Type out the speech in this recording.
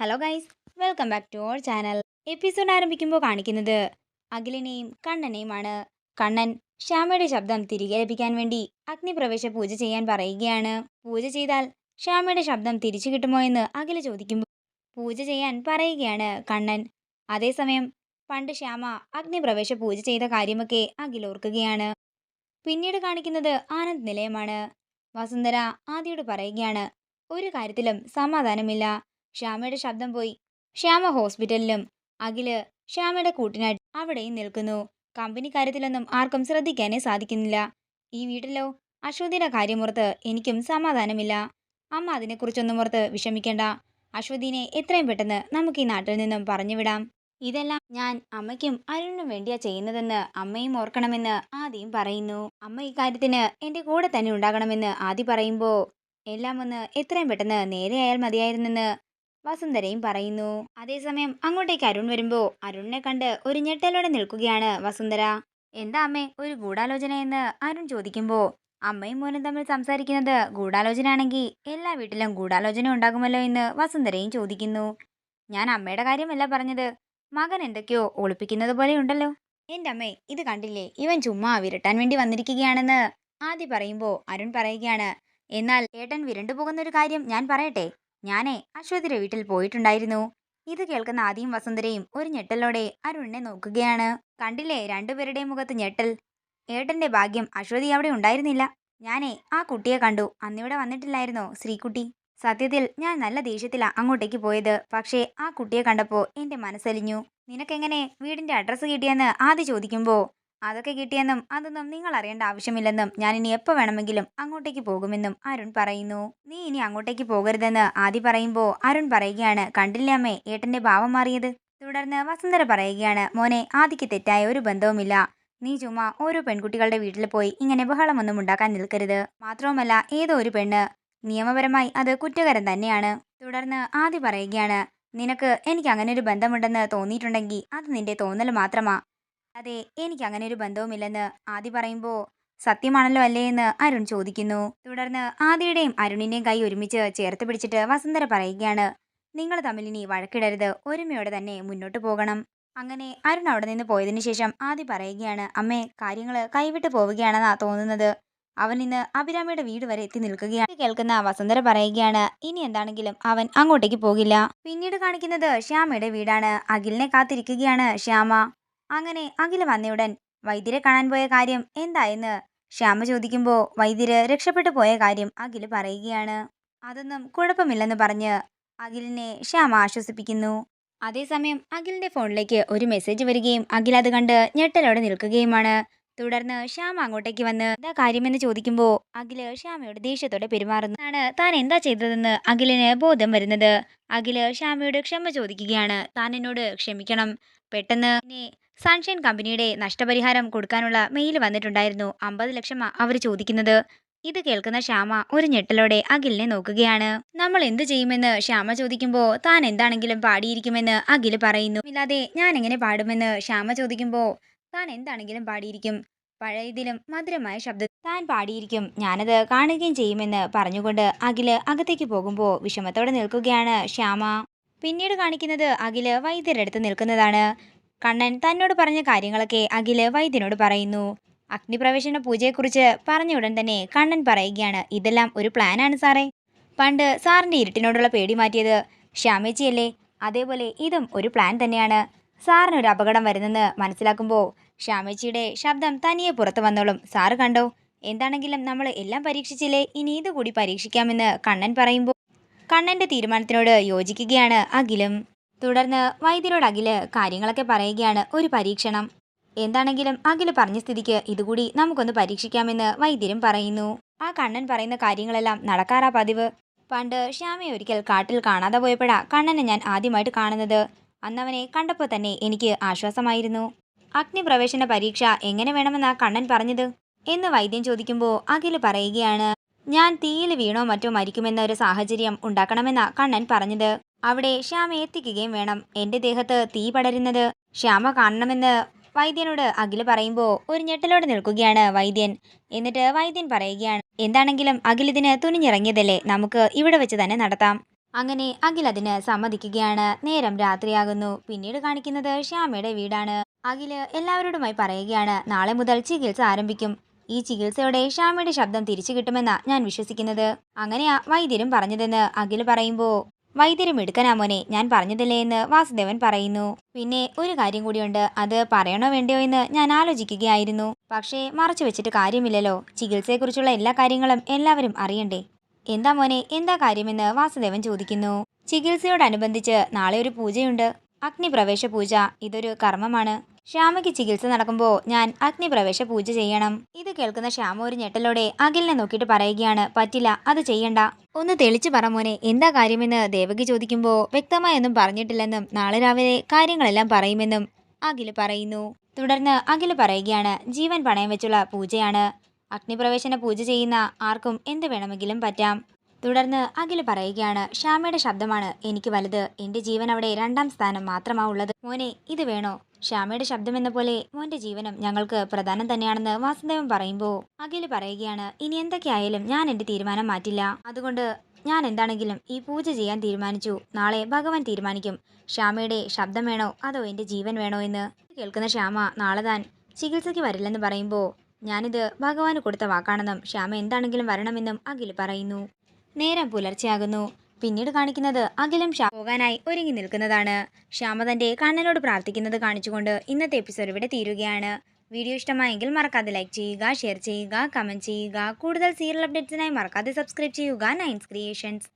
Hello guys, welcome back to our channel. Episode ആരംഭിക്കുമ്പോൾ കാണിക്കുന്നത് അഖിലിനെയും കണ്ണനെയുമാണ്. കണ്ണൻ ശ്യാമയുടെ ശബ്ദം തിരികെ ലഭിക്കാൻ വേണ്ടി അഗ്നിപ്രവേശ പൂജ ചെയ്യാൻ പറയുകയാണ്. പൂജ ചെയ്താൽ ശ്യാമയുടെ ശബ്ദം തിരിച്ചു കിട്ടുമോ എന്ന് അഖിൽ ചോദിക്കുമ്പോൾ പൂജ ചെയ്യാൻ പറയുകയാണ് കണ്ണൻ. അതേസമയം പണ്ട് ശ്യാമ അഗ്നിപ്രവേശ പൂജ ചെയ്ത കാര്യമൊക്കെ അഖിൽ ഓർക്കുകയാണ്. പിന്നീട് കാണിക്കുന്നത് ആനന്ദ് നിലയമാണ്. വസുന്ധര ആദിയോട് പറയുകയാണ്, ഒരു കാര്യത്തിലും സമാധാനമില്ല. ശ്യാമയുടെ ശബ്ദം പോയി. ശ്യാമ ഹോസ്പിറ്റലിലും അഖില് ശ്യാമയുടെ കൂട്ടിനായി അവിടെയും നിൽക്കുന്നു. കമ്പനി കാര്യത്തിലൊന്നും ആർക്കും ശ്രദ്ധിക്കാനേ സാധിക്കുന്നില്ല. ഈ വീട്ടിലോ അശ്വതിയുടെ കാര്യമോർത്ത് എനിക്കും സമാധാനമില്ല. അമ്മ അതിനെക്കുറിച്ചൊന്നും ഓർത്ത് വിഷമിക്കേണ്ട. അശ്വതിനെ എത്രയും പെട്ടെന്ന് നമുക്ക് ഈ നാട്ടിൽ നിന്നും പറഞ്ഞുവിടാം. ഇതെല്ലാം ഞാൻ അമ്മയ്ക്കും അരുണിനും വേണ്ടിയാ ചെയ്യുന്നതെന്ന് അമ്മയും ഓർക്കണമെന്ന് ആദിയും പറയുന്നു. അമ്മ ഈ കാര്യത്തിന് എന്റെ കൂടെ തന്നെ ഉണ്ടാകണമെന്ന് ആദി പറയുമ്പോ എല്ലാം ഒന്ന് എത്രയും പെട്ടെന്ന് നേരെയായാൽ മതിയായിരുന്നെന്ന് വസുന്ധരയും പറയുന്നു. അതേസമയം അങ്ങോട്ടേക്ക് അരുൺ വരുമ്പോ അരുണിനെ കണ്ട് ഒരു ഞെട്ടലോടെ നിൽക്കുകയാണ് വസുന്ധര. എന്താ അമ്മേ ഒരു ഗൂഢാലോചന എന്ന് അരുൺ ചോദിക്കുമ്പോ അമ്മയും മോനും തമ്മിൽ സംസാരിക്കുന്നത് ഗൂഢാലോചന ആണെങ്കിൽ എല്ലാ വീട്ടിലും ഗൂഢാലോചന ഉണ്ടാകുമല്ലോ എന്ന് വസുന്ധരയും ചോദിക്കുന്നു. ഞാൻ അമ്മയുടെ കാര്യമല്ല പറഞ്ഞത്, മകൻ എന്തൊക്കെയോ ഒളിപ്പിക്കുന്നത് പോലെയുണ്ടല്ലോ. എന്റെ അമ്മേ ഇത് കണ്ടില്ലേ, ഇവൻ ചുമ്മാ വിരട്ടാൻ വേണ്ടി വന്നിരിക്കുകയാണെന്ന് ആദ്യ പറയുമ്പോ അരുൺ പറയുകയാണ്, എന്നാൽ ഏട്ടൻ വിരണ്ടു പോകുന്ന ഒരു കാര്യം ഞാൻ പറയട്ടെ. ഞാനേ അശ്വതിയുടെ വീട്ടിൽ പോയിട്ടുണ്ടായിരുന്നു. ഇത് കേൾക്കുന്ന ആദിയും വസുന്ധരയും ഒരു ഞെട്ടലോടെ അരുണിനെ നോക്കുകയാണ്. കണ്ടില്ലേ രണ്ടുപേരുടെയും മുഖത്ത് ഞെട്ടൽ. ഏട്ടന്റെ ഭാഗ്യം അശ്വതി അവിടെ ഉണ്ടായിരുന്നില്ല. ഞാനേ ആ കുട്ടിയെ കണ്ടു. അന്നിവിടെ വന്നിട്ടില്ലായിരുന്നോ ശ്രീകുട്ടി? സത്യത്തിൽ ഞാൻ നല്ല ദേഷ്യത്തിലാ അങ്ങോട്ടേക്ക് പോയത്. പക്ഷേ ആ കുട്ടിയെ കണ്ടപ്പോ എന്റെ മനസ്സലിഞ്ഞു. നിനക്കെങ്ങനെ വീടിന്റെ അഡ്രസ്സ് കിട്ടിയെന്ന് ആദ്യ ചോദിക്കുമ്പോ അതൊക്കെ കിട്ടിയെന്നും അതൊന്നും നിങ്ങൾ അറിയേണ്ട ആവശ്യമില്ലെന്നും ഞാൻ ഇനി എപ്പോൾ വേണമെങ്കിലും അങ്ങോട്ടേക്ക് പോകുമെന്നും അരുൺ പറയുന്നു. നീ ഇനി അങ്ങോട്ടേക്ക് പോകരുതെന്ന് ആദി പറയുമ്പോ അരുൺ പറയുകയാണ്, കണ്ടില്ലേ അമ്മേ ഏട്ടന്റെ ഭാവം മാറിയത്. തുടർന്ന് വസുന്ധര പറയുകയാണ്, മോനെ ആദിക്ക് തെറ്റായ ഒരു ബന്ധവുമില്ല. നീ ചുമ്മാ ഓരോ പെൺകുട്ടികളുടെ വീട്ടിൽ പോയി ഇങ്ങനെ ബഹളമൊന്നും ഉണ്ടാക്കാൻ നിൽക്കരുത്. മാത്രവുമല്ല ഏതോ ഒരു പെണ്ണ് നിയമപരമായി അത് കുറ്റകരം തന്നെയാണ്. തുടർന്ന് ആദി പറയുകയാണ്, നിനക്ക് എനിക്ക് അങ്ങനെ ഒരു ബന്ധമുണ്ടെന്ന് തോന്നിയിട്ടുണ്ടെങ്കിൽ അത് നിന്റെ തോന്നൽ മാത്രമാ. അതെ എനിക്ക് അങ്ങനെ ഒരു ബന്ധവുമില്ലെന്ന് ആദി പറയുമ്പോ സത്യമാണല്ലോ അല്ലേ എന്ന് അരുൺ ചോദിക്കുന്നു. തുടർന്ന് ആദിയുടെയും അരുണിന്റെയും കൈ ഒരുമിച്ച് ചേർത്ത് പിടിച്ചിട്ട് വസുന്ധര പറയുകയാണ്, നിങ്ങൾ തമ്മിൽ ഇനി വഴക്കിടരുത്, ഒരുമയോടെ തന്നെ മുന്നോട്ട് പോകണം. അങ്ങനെ അരുൺ അവിടെ നിന്ന് പോയതിനു ശേഷം ആദി പറയുകയാണ്, അമ്മേ കാര്യങ്ങള് കൈവിട്ട് പോവുകയാണെന്നാ തോന്നുന്നത്. അവൻ ഇന്ന് അഭിരാമിയുടെ വീട് വരെ എത്തി നിൽക്കുകയാണ്. കേൾക്കുന്ന വസുന്ധര പറയുകയാണ്, ഇനി എന്താണെങ്കിലും അവൻ അങ്ങോട്ടേക്ക് പോകില്ല. പിന്നീട് കാണിക്കുന്നത് ശ്യാമയുടെ വീടാണ്. അഖിലിനെ കാത്തിരിക്കുകയാണ് ശ്യാമ. അങ്ങനെ അഖിൽ വന്നയുടൻ വൈദ്യരെ കാണാൻ പോയ കാര്യം എന്തായെന്ന് ശ്യാമ ചോദിക്കുമ്പോൾ വൈദ്യര് രക്ഷപ്പെട്ടു പോയ കാര്യം അഖിൽ പറയുകയാണ്. അതൊന്നും കുഴപ്പമില്ലെന്ന് പറഞ്ഞ് അഖിലിനെ ശ്യാമ ആശ്വസിപ്പിക്കുന്നു. അതേസമയം അഖിലിന്റെ ഫോണിലേക്ക് ഒരു മെസ്സേജ് വരികയും അഖിൽ അത് കണ്ട് ഞെട്ടലോടെ നിൽക്കുകയുമാണ്. തുടർന്ന് ശ്യാമ അങ്ങോട്ടേക്ക് വന്ന് എന്താ കാര്യമെന്ന് ചോദിക്കുമ്പോൾ അഖില് ശ്യാമയോട് ദേഷ്യത്തോടെ പെരുമാറുന്നതാണ്. താൻ എന്താ ചെയ്തതെന്ന് അഖിലിന് ബോധം വരുന്നത്. അഖില് ശ്യാമയോട് ക്ഷമ ചോദിക്കുകയാണ്, താൻ എന്നോട് ക്ഷമിക്കണം. പെട്ടെന്ന് സൺഷൈൻ കമ്പനിയുടെ നഷ്ടപരിഹാരം കൊടുക്കാനുള്ള മെയിൽ വന്നിട്ടുണ്ടായിരുന്നു. 50 ലക്ഷം അവർ ചോദിക്കുന്നത്. ഇത് കേൾക്കുന്ന ശ്യാമ ഒരു ഞെട്ടലോടെ അഖിലിനെ നോക്കുകയാണ്. നമ്മൾ എന്ത് ചെയ്യുമെന്ന് ശ്യാമ ചോദിക്കുമ്പോൾ താൻ എന്താണെങ്കിലും പാടിയിരിക്കുമെന്ന് അഖിൽ പറയുന്നു. ഇല്ലാതെ ഞാൻ എങ്ങനെ പാടുമെന്ന് ശ്യാമ ചോദിക്കുമ്പോൾ താൻ എന്താണെങ്കിലും പാടിയിരിക്കും. പഴയതിലും മധുരമായ ശബ്ദം താൻ പാടിയിരിക്കും. ഞാനത് കാണുകയും ചെയ്യുമെന്ന് പറഞ്ഞുകൊണ്ട് അഖില് അകത്തേക്ക് പോകുമ്പോൾ വിഷമത്തോടെ നിൽക്കുകയാണ് ശ്യാമ. പിന്നീട് കാണിക്കുന്നത് അഖില് വൈദ്യരുടെ അടുത്ത് നിൽക്കുന്നതാണ്. കണ്ണൻ തന്നോട് പറഞ്ഞ കാര്യങ്ങളൊക്കെ അഖില് വൈദ്യനോട് പറയുന്നു. അഗ്നിപ്രവേശന പൂജയെക്കുറിച്ച് പറഞ്ഞ ഉടൻ തന്നെ കണ്ണൻ പറയുകയാണ്, ഇതെല്ലാം ഒരു പ്ലാനാണ് സാറേ. പണ്ട് സാറിന്റെ ഇരുട്ടിനോടുള്ള പേടി മാറ്റിയത് ശ്യാമേച്ചിയല്ലേ, അതേപോലെ ഇതും ഒരു പ്ലാൻ തന്നെയാണ്. സാറിനൊരു അപകടം വരുന്നെന്ന് മനസ്സിലാക്കുമ്പോൾ ശ്യാമേച്ചിയുടെ ശബ്ദം തനിയെ പുറത്തു വന്നോളും. സാറ് കണ്ടോ, എന്താണെങ്കിലും നമ്മൾ എല്ലാം പരീക്ഷിച്ചില്ലേ, ഇനി ഇതുകൂടി പരീക്ഷിക്കാമെന്ന് കണ്ണൻ പറയുമ്പോൾ കണ്ണന്റെ തീരുമാനത്തിനോട് യോജിക്കുകയാണ് അഖിലും. തുടർന്ന് വൈദ്യരോട് അഖില് കാര്യങ്ങളൊക്കെ പറയുകയാണ്. ഒരു പരീക്ഷണം എന്താണെങ്കിലും അഖില് പറഞ്ഞ സ്ഥിതിക്ക് ഇതുകൂടി നമുക്കൊന്ന് പരീക്ഷിക്കാമെന്ന് വൈദ്യരും പറയുന്നു. ആ കണ്ണൻ പറയുന്ന കാര്യങ്ങളെല്ലാം നടക്കാറാ പതിവ്. പണ്ട് ശ്യാമയെ ഒരിക്കൽ കാട്ടിൽ കാണാതെ പോയപ്പോഴാ കണ്ണനെ ഞാൻ ആദ്യമായിട്ട് കാണുന്നത്. അന്നവനെ കണ്ടപ്പോൾ തന്നെ എനിക്ക് ആശ്വാസമായിരുന്നു. അഗ്നിപ്രവേശന പരീക്ഷ എങ്ങനെ വേണമെന്നാ കണ്ണൻ പറഞ്ഞത് എന്ന് വൈദ്യൻ ചോദിക്കുമ്പോൾ അഖില് പറയുകയാണ്, ഞാൻ തീയിൽ വീണോ മറ്റോ മരിക്കുമെന്ന ഒരു സാഹചര്യം ഉണ്ടാക്കണമെന്നാ കണ്ണൻ പറഞ്ഞത്. അവിടെ ശ്യാമ എത്തിക്കുകയും വേണം. എന്റെ ദേഹത്ത് തീ പടരുന്നത് ശ്യാമ കാണണമെന്ന് വൈദ്യനോട് അഖില് പറയുമ്പോൾ ഒരു ഞെട്ടലോടെ നിൽക്കുകയാണ് വൈദ്യൻ. എന്നിട്ട് വൈദ്യൻ പറയുകയാണ്, എന്താണെങ്കിലും അഖിൽ ഇതിന് തുനിഞ്ഞിറങ്ങിയതല്ലേ, നമുക്ക് ഇവിടെ വെച്ച് തന്നെ നടത്താം. അങ്ങനെ അഖിൽ അതിന് സമ്മതിക്കുകയാണ്. നേരം രാത്രിയാകുന്നു. പിന്നീട് കാണിക്കുന്നത് ശ്യാമയുടെ വീടാണ്. അഖില് എല്ലാവരോടുമായി പറയുകയാണ്, നാളെ മുതൽ ചികിത്സ ആരംഭിക്കും. ഈ ചികിത്സയോടെ ശ്യാമയുടെ ശബ്ദം തിരിച്ചു കിട്ടുമെന്നാ ഞാൻ വിശ്വസിക്കുന്നത്. അങ്ങനെയാ വൈദ്യരും പറഞ്ഞതെന്ന് അഖില് പറയുമ്പോ, വൈദ്യരും എടുക്കനാ മോനെ, ഞാൻ പറഞ്ഞതല്ലേ എന്ന് വാസുദേവൻ പറയുന്നു. പിന്നെ ഒരു കാര്യം കൂടിയുണ്ട്, അത് പറയണോ വേണ്ടയോ എന്ന് ഞാൻ ആലോചിക്കുകയായിരുന്നു. പക്ഷേ മറച്ചു വെച്ചിട്ട് കാര്യമില്ലല്ലോ. ചികിത്സയെക്കുറിച്ചുള്ള എല്ലാ കാര്യങ്ങളും എല്ലാവരും അറിയണ്ടേ. എന്താ മോനെ, എന്താ കാര്യമെന്ന് വാസുദേവൻ ചോദിക്കുന്നു. ചികിത്സയോടനുബന്ധിച്ച് നാളെ ഒരു പൂജയുണ്ട്. അഗ്നിപ്രവേശ പൂജ. ഇതൊരു കർമ്മമാണ്. ശ്യാമയ്ക്ക് ചികിത്സ നടക്കുമ്പോൾ ഞാൻ അഗ്നിപ്രവേശ പൂജ ചെയ്യണം. ഇത് കേൾക്കുന്ന ശ്യാമ ഒരു ഞെട്ടലോടെ അഖിലിനെ നോക്കിയിട്ട് പറയുകയാണ്, പറ്റില്ല, അത് ചെയ്യണ്ട. ഒന്ന് തെളിച്ചു പറ മോനെ, എന്താ കാര്യമെന്ന് ദേവകി ചോദിക്കുമ്പോൾ വ്യക്തമായൊന്നും പറഞ്ഞിട്ടില്ലെന്നും നാളെ രാവിലെ കാര്യങ്ങളെല്ലാം പറയുമെന്നും അഖില് പറയുന്നു. തുടർന്ന് അഖില് പറയുകയാണ്, ജീവൻ പണയം വെച്ചുള്ള പൂജയാണ്. അഗ്നിപ്രവേശന പൂജ ചെയ്യുന്ന ആർക്കും എന്ത് വേണമെങ്കിലും പറ്റാം. തുടർന്ന് അഖില് പറയുകയാണ്, ശ്യാമയുടെ ശബ്ദമാണ് എനിക്ക് വലുത്. എന്റെ ജീവൻ അവിടെ 2ാം സ്ഥാനം മാത്രമാ ഉള്ളത്. മോനെ, ഇത് വേണോ? ശ്യാമയുടെ ശബ്ദം എന്ന പോലെ മോന്റെ ജീവനും ഞങ്ങൾക്ക് പ്രധാനം തന്നെയാണെന്ന് വാസുദേവൻ പറയുമ്പോൾ അഖില് പറയുകയാണ്, ഇനി എന്തൊക്കെയായാലും ഞാൻ എന്റെ തീരുമാനം മാറ്റില്ല. അതുകൊണ്ട് ഞാൻ എന്താണെങ്കിലും ഈ പൂജ ചെയ്യാൻ തീരുമാനിച്ചു. നാളെ ഭഗവാൻ തീരുമാനിക്കും ശ്യാമയുടെ ശബ്ദം വേണോ അതോ എന്റെ ജീവൻ വേണോ എന്ന്. കേൾക്കുന്ന ശ്യാമ നാളെ താൻ ചികിത്സയ്ക്ക് വരില്ലെന്ന് പറയുമ്പോൾ, ഞാനിത് ഭഗവാന് കൊടുത്ത വാക്കാണെന്നും ശ്യാമ എന്താണെങ്കിലും വരണമെന്നും അഖില് പറയുന്നു. നേരം പുലർച്ചെയാകുന്നു. പിന്നീട് കാണിക്കുന്നത് അഖിലും പോകാനായി ഒരുങ്ങി നിൽക്കുന്നതാണ്. ശ്യാമ തന്റെ കണ്ണനോട് പ്രാർത്ഥിക്കുന്നത് കാണിച്ചുകൊണ്ട് ഇന്നത്തെ എപ്പിസോഡ് ഇവിടെ തീരുകയാണ്. വീഡിയോ ഇഷ്ടമായെങ്കിൽ മറക്കാതെ ലൈക്ക് ചെയ്യുക, ഷെയർ ചെയ്യുക, കമന്റ് ചെയ്യുക. കൂടുതൽ സീരിയൽ അപ്ഡേറ്റ്സിനായി മറക്കാതെ സബ്സ്ക്രൈബ് ചെയ്യുക നയൻസ് ക്രിയേഷൻസ്.